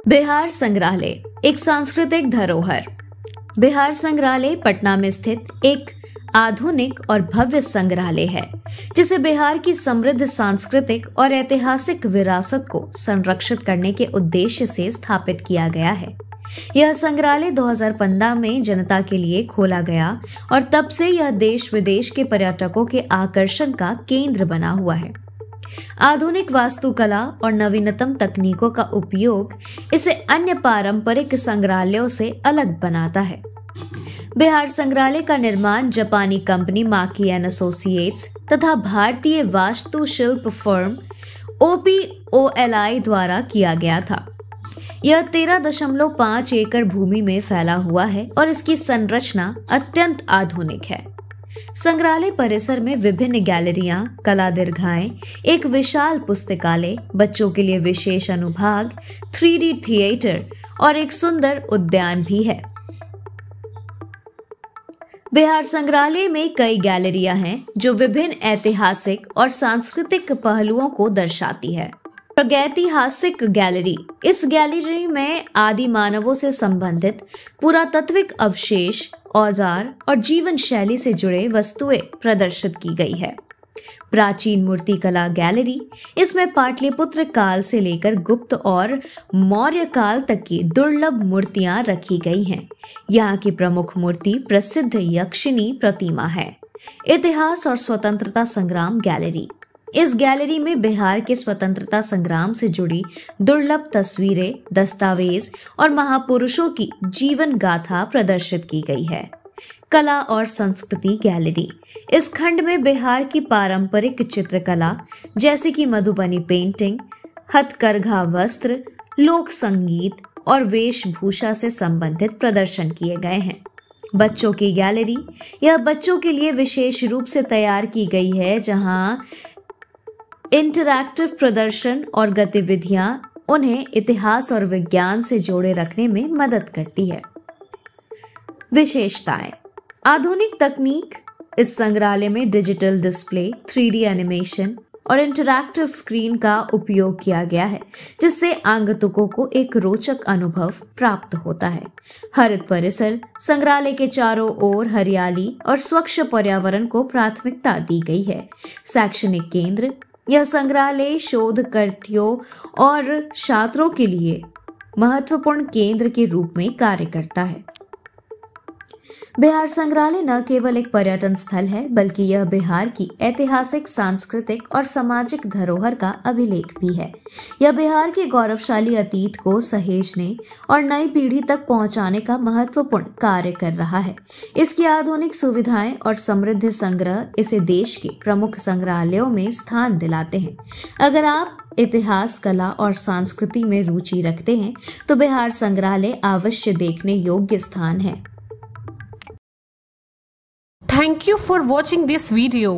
बिहार संग्रहालय एक सांस्कृतिक धरोहर। बिहार संग्रहालय पटना में स्थित एक आधुनिक और भव्य संग्रहालय है, जिसे बिहार की समृद्ध सांस्कृतिक और ऐतिहासिक विरासत को संरक्षित करने के उद्देश्य से स्थापित किया गया है। यह संग्रहालय 2015 में जनता के लिए खोला गया और तब से यह देश विदेश के पर्यटकों के आकर्षण का केंद्र बना हुआ है। आधुनिक वास्तुकला और नवीनतम तकनीकों का उपयोग इसे अन्य पारंपरिक संग्रहालयों से अलग बनाता है। बिहार संग्रहालय का निर्माण जापानी कंपनी माकी एंड एसोसिएट्स तथा भारतीय वास्तुशिल्प फर्म OPOLI द्वारा किया गया था। यह 13.5 एकड़ भूमि में फैला हुआ है और इसकी संरचना अत्यंत आधुनिक है। संग्रहालय परिसर में विभिन्न गैलरियां, कला दीर्घाएं, एक विशाल पुस्तकालय, बच्चों के लिए विशेष अनुभाग, 3D थिएटर और एक सुंदर उद्यान भी है। बिहार संग्रहालय में कई गैलरियां हैं जो विभिन्न ऐतिहासिक और सांस्कृतिक पहलुओं को दर्शाती है। प्रागैतिहासिक गैलरी, इस गैलरी में आदि मानवों से संबंधित पुरातात्विक अवशेष, औजार और जीवन शैली से जुड़े वस्तुएं प्रदर्शित की गई है। प्राचीन मूर्तिकला गैलरी, इसमें पाटलिपुत्र काल से लेकर गुप्त और मौर्य काल तक की दुर्लभ मूर्तियां रखी गई हैं। यहाँ की प्रमुख मूर्ति प्रसिद्ध यक्षिणी प्रतिमा है। इतिहास और स्वतंत्रता संग्राम गैलरी, इस गैलरी में बिहार के स्वतंत्रता संग्राम से जुड़ी दुर्लभ तस्वीरें, दस्तावेज और महापुरुषों की जीवन गाथा प्रदर्शित की गई है। कला और संस्कृति गैलरी, इस खंड में बिहार की पारंपरिक चित्रकला जैसे कि मधुबनी पेंटिंग, हथकरघा वस्त्र, लोक संगीत और वेशभूषा से संबंधित प्रदर्शन किए गए हैं। बच्चों की गैलरी, यह बच्चों के लिए विशेष रूप से तैयार की गई है, जहां इंटरैक्टिव प्रदर्शन और गतिविधियां उन्हें इतिहास और विज्ञान से जोड़े रखने में मदद करती है। विशेषताएं, आधुनिक तकनीक, इस संग्रहालय में डिजिटल डिस्प्ले, 3D एनिमेशन और इंटरैक्टिव स्क्रीन का उपयोग किया गया है, जिससे आगंतुकों को एक रोचक अनुभव प्राप्त होता है। हरित परिसर, संग्रहालय के चारों ओर हरियाली और स्वच्छ पर्यावरण को प्राथमिकता दी गई है। शैक्षणिक केंद्र, यह संग्रहालय शोधकर्ताओं और छात्रों के लिए महत्वपूर्ण केंद्र के रूप में कार्य करता है। बिहार संग्रहालय न केवल एक पर्यटन स्थल है, बल्कि यह बिहार की ऐतिहासिक, सांस्कृतिक और सामाजिक धरोहर का अभिलेख भी है। यह बिहार के गौरवशाली अतीत को सहेजने और नई पीढ़ी तक पहुंचाने का महत्वपूर्ण कार्य कर रहा है। इसकी आधुनिक सुविधाएं और समृद्ध संग्रह इसे देश के प्रमुख संग्रहालयों में स्थान दिलाते हैं। अगर आप इतिहास, कला और संस्कृति में रुचि रखते हैं तो बिहार संग्रहालय अवश्य देखने योग्य स्थान है। Thank you for watching this video.